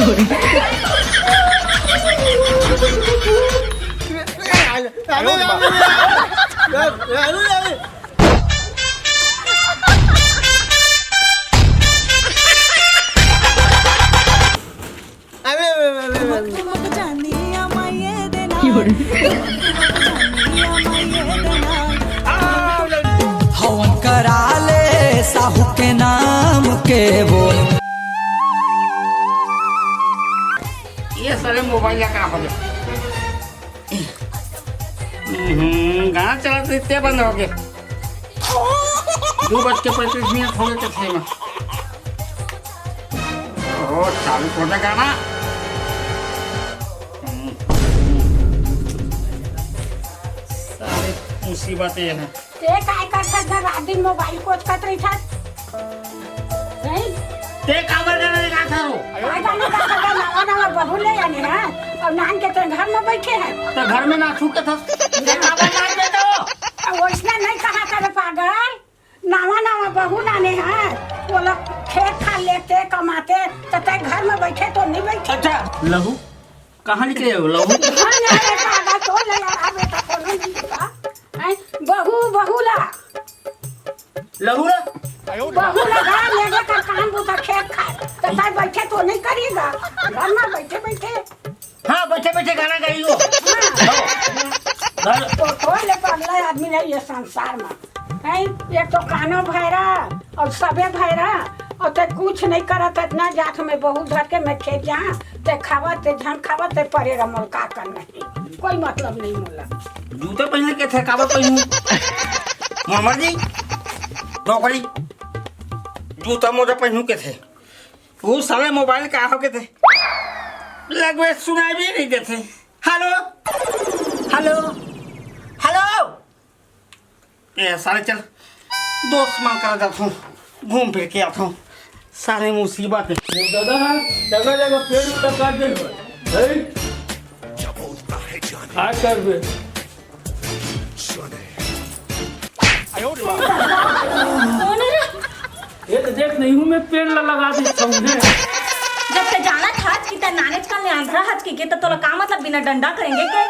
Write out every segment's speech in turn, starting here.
हवन करा ले साहू के नाम के वो। ये सारे मोबाइल का हो गया। गाना चलाते इतने बंद हो गए। 2:35 हो गए थे में। ओ चालू कर दे गाना। सारे मुसीबतें हैं। ते काय करतात ना रात दिन मोबाईल कोच करत रहितात नाही ते काबर गाना गा था रो। काय गाणं गातात नवा नवा बहुले यानी ना अब नान के तो घर में बैठे हैं तो घर में ना छूके था। ते काबर ना देते हो। वैसना नहीं कहा करे पागल नवा नवा बहू नाने हैं वो लोग खेत खा लेते कमाते तो ते घर में बैठे तो नहीं बैठे। अच्छा लहू कहाँ निकले हो लहू? घर में आए पागल तो ले यार बेटा को नहीं दिखा हैं बहुला लहू रे बहुला घर ले जाकर काम बुता खेत खा तो ते बैठे तो नहीं करेगा घर में बैठे बैठे। हाँ बैठे बैठे गाना गाइयो। तो कोई ले पगला आदमी नहीं ये संसार में हैं एक तो कानो भैरा और सबे भैरा और ते कुछ नहीं करत इतना जात में बहुत धर के मैं खेत जा ते खावत ते झन खावत ते परे रमल का कर नहीं कोई मतलब नहीं मोला। जूते पहनने के थे काबर पहनू? मामा जी नौकरी जूता मोजा पहनू के थे। वो सारे मोबाइल का हो के थे लगभग सुनाई भी नहीं देते। हेलो हेलो हेलो ये सारे चल दोस्त मान कर जाता हूँ घूम फिर के आता हूँ सारे मुसीबत है। दादा जगह जगह पेड़ उतर काट दे क्या कर बे ये तो देख नहीं हूँ मैं पेड़ लगा दी समझे। जब ते जाना था कि ते नानेज का आंध्रा हज के तो तोला का मतलब बिना डंडा करेंगे के?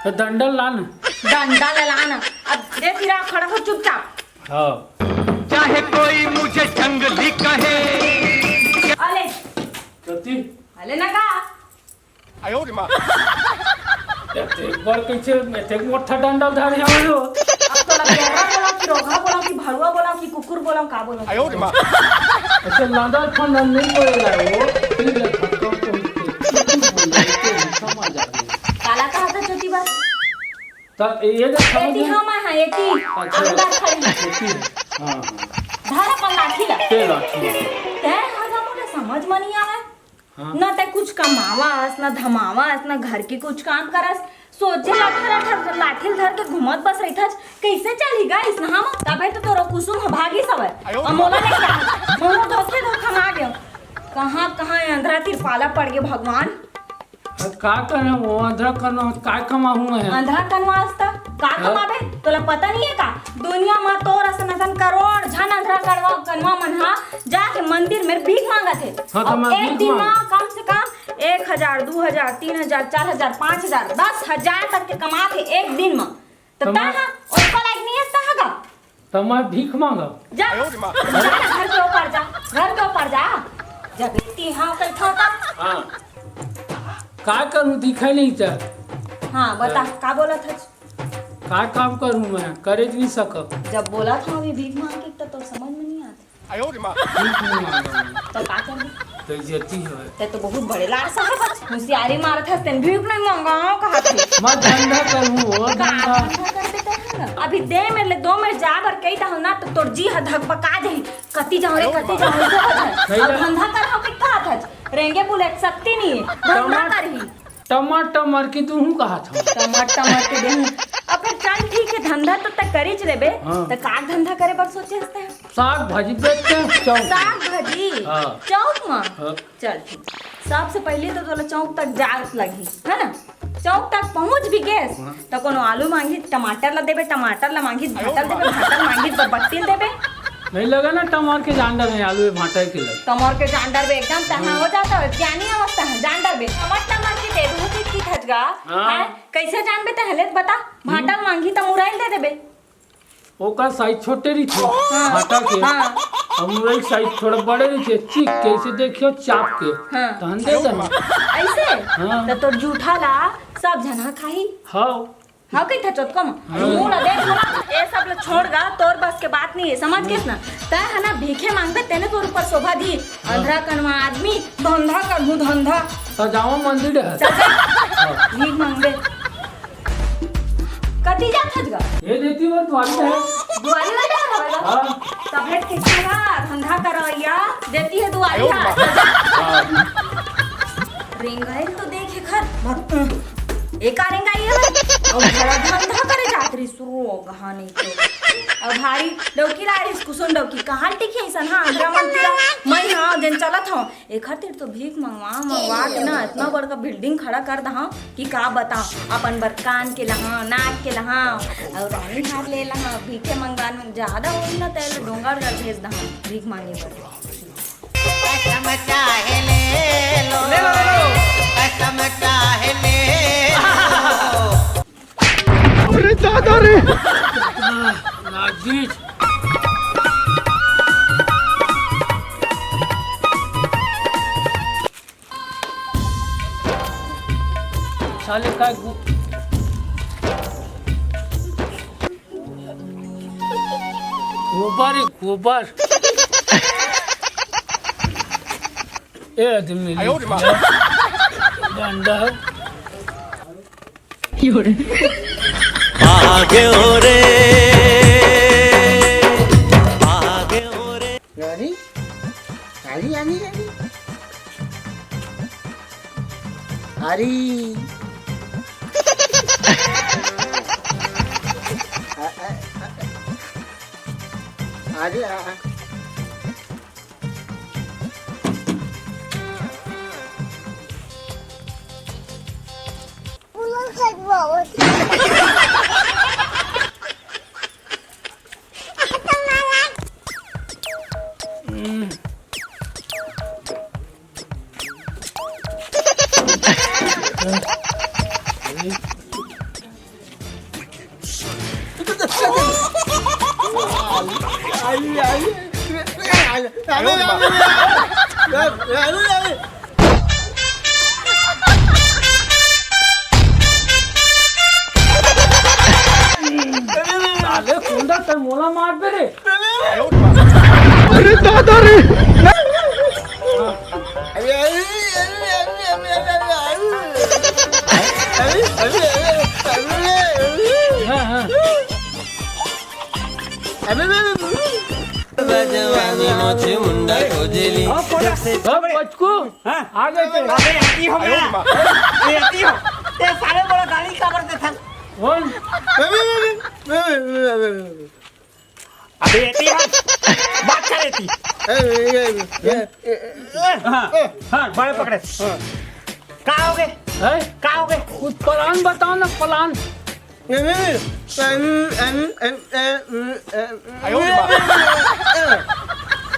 तो डंडल लाना डंडा ले लाना अब दे फिरा खड़ा हो चुपचाप। हाँ चाहे कोई मुझे जंगली कहे। अले कति अले ना का एक बार कैसे मैं ते मोटा डंडल धारे आयो। अब तोला केरा बोला कि रोगा बोला कि भड़ुआ बोला कि कुकुर बोला का बोला? ऐसे लादा फन नहीं बोलेगा वो फिर ले फटको समझ आ गई। काला कहा था छोटी बात तब ये जो एटी हम है एटी अंदर खड़ी है। हां धारा पर लाठी ला ते लाठी ते हां मुझे समझ में नहीं आवे ना ते कुछ कमावास ना धमावास ना घर के कुछ काम करस सोचे लाठी धर के घुमत बस रही था कैसे चलेगा इस हम तबे तो तोरो कुसुम भागी सब और मोला ने क्या मोनो धोखा मार गयो कहां अंधरा तिरपाला पड़ गए भगवान। का करना वो अंधरा करना काय कमाऊं मैं अंधरा कनवास्ता का कमाबे तोला पता नहीं है का दुनिया में तोर असन करोड़ झन अंधरा कनवा मनहा जाके मंदिर में भीख मांगा थे। हाँ, तो और एक दिन में कम से कम 1000 2000 3000 4000 5000 10,000 तक के कमा थे एक दिन में तो ता उसको लायक नहीं है सहागा तो मैं भीख मांगा जा घर के ऊपर जा जब इतनी हाँ कल था तब हां का करूं दिखाई नहीं था। हाँ बता का बोला था का काम करूं मैं करे नहीं सकब जब बोला था अभी भीख मांग के तो समझ में नहीं आता भीख नहीं मांगा तो का कर तो इज्जती है ते तो बहुत बड़े लाड़ साहब होशियारी मारत है तेन भीख नहीं मांगा कहा थी मैं धंधा करूं वो धंधा अभी दे मेरे ले 2 मिनट जा कर कई ता ना तो तोर जी धक पका जाई कति जाओ रे कति जाओ अब धंधा कर हो के का था रेंगे बुलेट सकती नहीं है धंधा करही टमाटर की तू कहा था टमाटर के दे अब फिर चल ठीक है धंधा तो तक करी च लेबे हाँ। तो का धंधा करे पर सोचे हस्ते हैं साग भाजी बेचते हैं चौक साग भाजी हाँ। चौक में हाँ। चल ठीक सबसे पहले तो तोला चौक तक जात लगी है ना चौक तक पहुंच भी गए तो कोनो आलू मांगी टमाटर ला देबे टमाटर ला मांगी भाटल देबे भाटल मांगी बट्टी देबे नहीं लगा ना टमाटर के जानडर में आलू में भाटा के लग। कमर के जानडर बे एकदम तहा हो जाता है क्या नहीं अवस्था है जानडर बे टमाटर के दे दूं की थजगा है कैसे जानबे त हले बता भाटा मांगी त मुराइल दे देबे ओकर साइज छोटे रही थे भाटा के हम मुरई साइज थोड़ा बड़े रही थे चिक के इसे देखियो चाप के तहन दे देना ऐसे त तोर जूठा ला सब जना खाई हाँ हाँ कहीं था चोट कम मुंह ना देख ना ये सब लोग छोड़ गा तोर बस के बात नहीं है समझ के ना तय है ना भीखे मांगते तेने तोर ऊपर शोभा दी अंधरा कनवा आदमी धंधा कर मुंह धंधा सजावा मंदिर है भीख मांगबे कती जा खजगा ये देती वो तुम्हारी है दुआरी वाला है हां तबलेट किसका धंधा करवैया देती है दुआरी हां रिंग है तो देखे खर एक आरेंगे ये और बड़ा धंधा करे जातरी सुरो गहानी तो अब भारी डौकी लारी कुसुन डौकी कहां टिकी ऐसा हां अंधरा मंदिरा मैं हां जन चलत हूं एक खातिर तो भीख मंगवा के ना इतना बड़का बिल्डिंग खड़ा कर दहा कि का बता अपन बरकान के लहा नाक के लहा और रानी हाथ ले लहा भीखे मंगवान में ज्यादा होई ना तेल डोंगरगढ़ भेज दहा भीख मांगे पर कसम चाहे ले लो कसम चाहे ले अरे दादा रे नाजीज साले का गोबर है गोबर ए आदमी डंडा आगे हो रे आगे हो रे रानी रानी रानी रानी हरी अरे साले कुंडा तर मोला मार पे रे अरे दादा रे हां हां जवानी नोचे मुंडा खोजेली अब बचको आ गए थे अबे आती हो मेरा ये आती हो ये सारे बड़ा गाली का करते था कौन अबे आती हो बात कर रही थी हाँ बड़े पकड़े कहाँ हो गए है कहाँ हो गए कुछ प्लान बताओ ना प्लान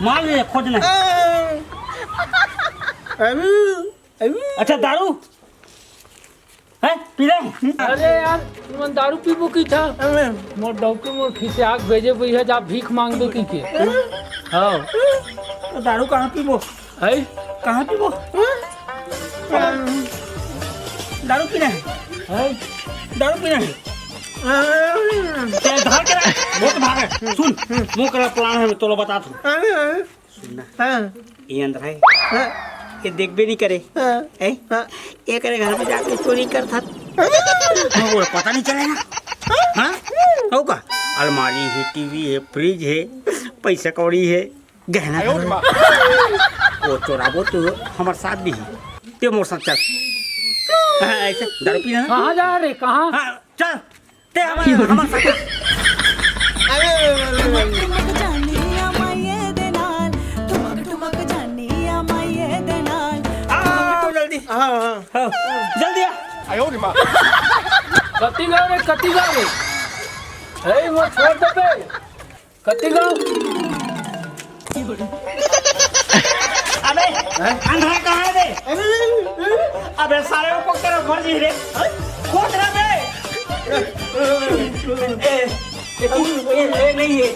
मान लिया खोजना अच्छा दारू है पी रहे अरे यार तुम दारू पीबो की था मोर डॉक्टर मोर खिसे आग भेजे भैया जा भीख मांग दो की के हां तो दारू कहाँ पीबो है कहाँ पीबो दारू पीना है दारू पीना है चल धर के बहुत भागे सुन मुंह करा प्लान है मैं तो बता दूं सुनना ये अंदर है ये देख भी नहीं करे है ये करे घर में जाके चोरी कर था वो पता नहीं चलेगा हाँ होगा अलमारी है टीवी है फ्रिज है पैसा कौड़ी है गहना वो चोराबो तो हमारे साथ भी है ते मोर साथ चल ऐसे दारू पीना कहां जा रे कहां हाँ चल ते हमारे साथ जल्दी जल्दी कति गाँव रे ए वो छोड़ दे बे कति गाँव अबे अंधा कहाँ है बे? अबे सारे को तेरा मर्जी रे खोज रहा बे नहीं है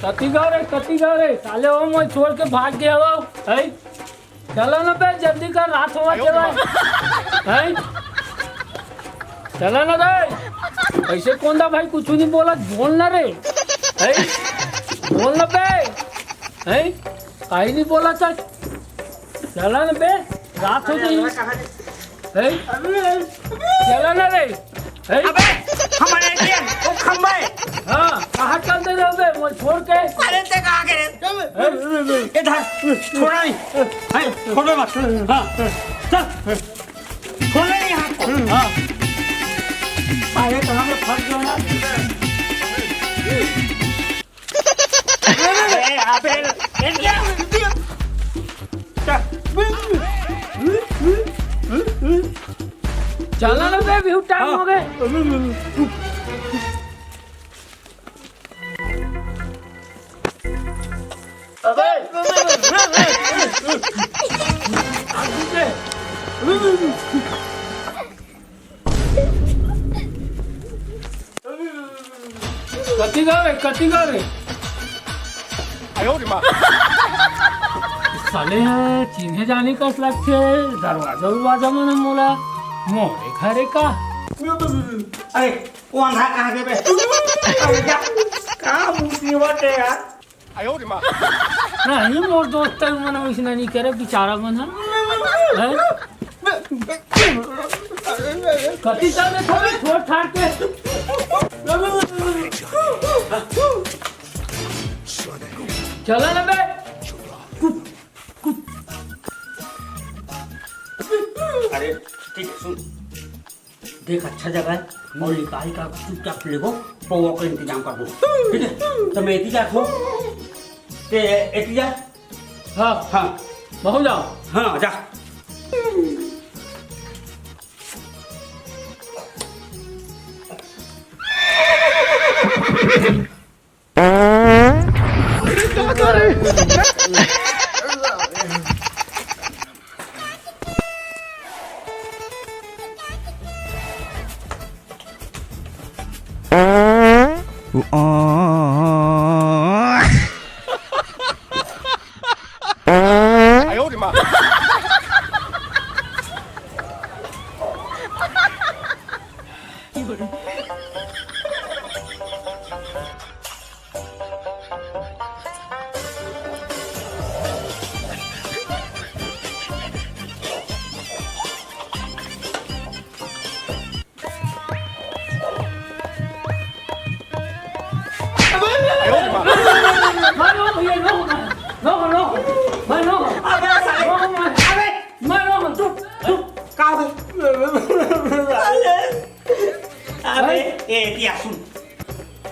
कति गौरे साले वो मैं छोड़ के भाग गया हो है चलो ना बे जल्दी कर रात हुआ चला है चलो ना बे ऐसे कौन था भाई कुछ नहीं बोला बोल ना रे है बोल ना बे है कहीं नहीं बोला था चला ना बे रात हो गई है चला ना रे है अबे हमारे एटीएम वो खंबा है हाँ कहाँ चलते रहो बे वो छोड़ के अरे ते कहाँ गए इधर छोड़ा नहीं है छोड़ो मत हाँ चल छोड़ो नहीं हाथ हाँ अरे कहाँ पे फंस गया ना अबे एटीएम चला ना बे भी टाइम हो गए कति गए साले चिन्हे जाने का लक्ष्य दरवाजा में मोला मोरे घरे का अरे वो अंधा कहाँ गए बे अरे क्या कहाँ मुसीबत है यार नहीं मोर दोस्त मन वैसा नहीं करे बेचारा मन है कति साल थोड़े छोड़ ठाड़ के चला ना बे अरे ठीक है सुन देख अच्छा जगह है और निकाल का चुपचाप लेगो पौवा का इंतजाम कर दो ठीक है तो मैं एती जात हो ते एती जा हाँ हाँ बहु जाओ हाँ जा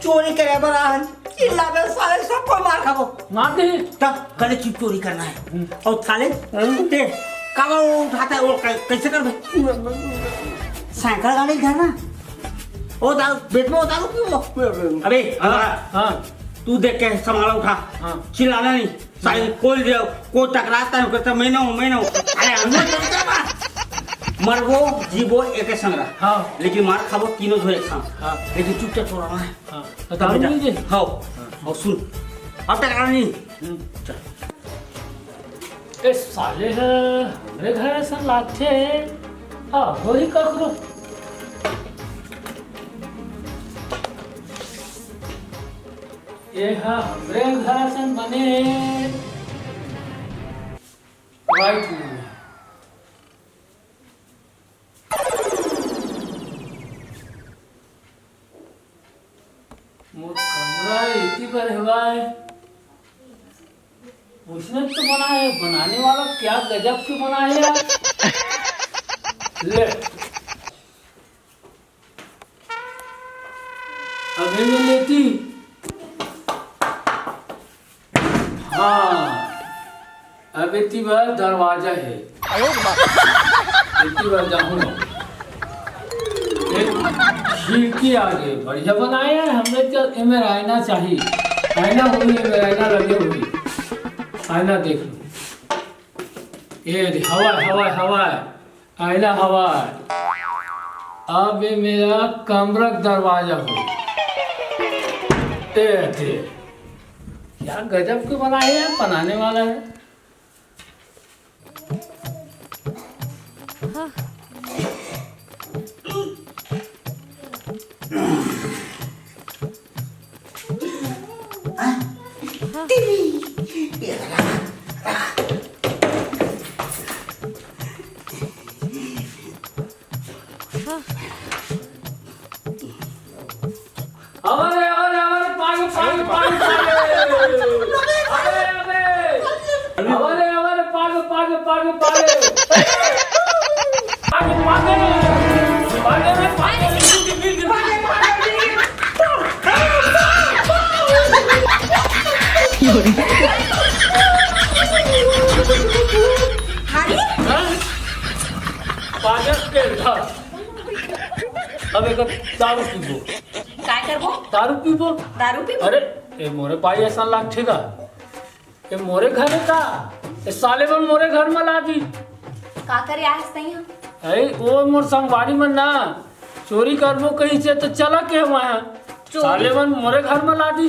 चोरी करे बराहन चिल्ला बे साले सबको मार खाबो मार दे तब गले चुप चोरी करना है और साले दे कावा उठाता है वो कैसे कर बे साइकिल गाड़ी घर ना ओ दारू बेच में दारू क्यों अबे हाँ तू देख के संभाला उठा चिल्लाना नहीं साले कोई दे को टकराता है कहता मैं ना हूं अरे हम तो मरबो जीवो एक संग्रह हाँ लेकिन मार खाबो तीनों धो एक संग हाँ लेकिन चुपचाप छोड़ा है हाँ दारू नहीं दे हाँ और सुन अब तक नहीं ए साले है हमरे घर से लाथे हाँ वही करो ये है हमरे घर से बने वाइट में कमरा इतनी पर हुआ है उसने तो बना है बनाने वाला क्या गजब से बना है यार ले अभी मैं लेती हाँ अब इतनी बार दरवाजा है इतनी बार जाऊंगा खिड़की आगे बढ़िया बनाया है हमने तो इमें रहना चाहिए आईना हुई है, आईना लगे हुई, आईना देख लो। ये हवा हवा हवा आईना हवा। अब ये मेरा कमरा का दरवाजा हो। क्या गजब के बनाए हैं, बनाने वाला है। हमारे हमारे हमारे पानी पानी पानी हमारे हमारे पानी पानी पानी पानी अब एक दारू पीबो, काय करबो? दारू पीबो। दारू पीबो? अरे ये मोरे पाई ऐसा लाग ठेगा, ये मोरे घर का, ये साले बन मोरे घर में ला दी। का करे आज तई हम? अरे वो मोर संगवारी में ना चोरी करबो कहीं से तो चला के वहाँ साले बन मोरे घर में ला दी।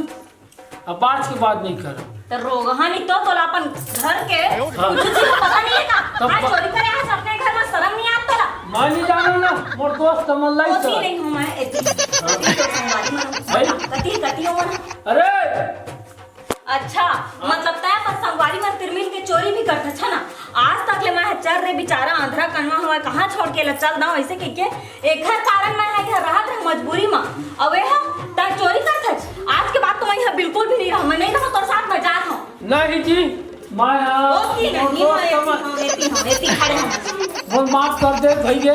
अब बात की बात नहीं कर तो रोगहा नहीं तो तोला अपन घर के कुछ चीज पता नहीं है का? आज चोरी करे आज अपने घर में शर्म नहीं आता तोला? मैं नहीं जाना ना, मोर दोस्त कमल लाई होती नहीं हूँ मैं इतनी तो संगवारी में कटी कटी हो ना। अरे अच्छा मतलब तय पर संगवारी में तिरमिल के चोरी भी करता छ ना। आज तक ले मैं चल रे बेचारा आंध्रा कनवा हुआ कहाँ छोड़ के चल ना वैसे के एक घर कारण मैं है घर रहा था मजबूरी में अवे है तय चोरी करता आज के बाद तो मैं यहाँ बिल्कुल भी नहीं रहा। मैं नहीं रहा तोर साथ मैं जात हूँ। नहीं जी मैं होती नहीं एती खड़े हम वो माफ कर दे भैया।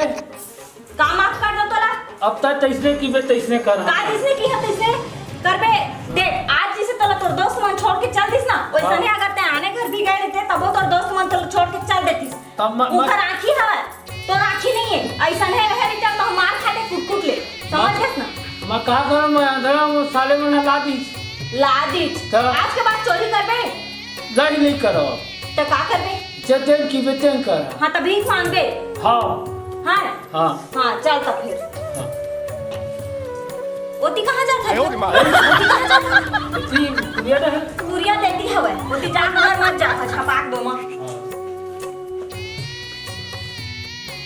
का माफ कर दो तोला? अब तक तैसने की बे तैसने कर का जिसने की है तैसने करबे देख आज जिसे तोला तोर दोस्त मन छोड़ के चल दिस ना वैसे नहीं अगर ते आने घर भी गए रहते तब तोर दोस्त मन तोला छोड़ के चल देतिस। ऊपर आँखी है तो आँखी नहीं है ऐसा नहीं रहे रहते तो हम मार खाते कुट कुट ले समझ गए ना। मैं कहा करूँ मैं अंधेरा वो साले में ला दी आज के बाद चोरी करबे गाड़ी नहीं करो तो का करबे? चेतन की बेतन कर। हाँ तो भीख मांगबे। हाँ हाँ हाँ हाँ चल तो फिर हाँ। ओती कहाँ जाता है? ओती कहाँ जाता है? इतनी कुरिया है कुरिया देती है वो ओती जा घर मत जा छपाक दो माँ।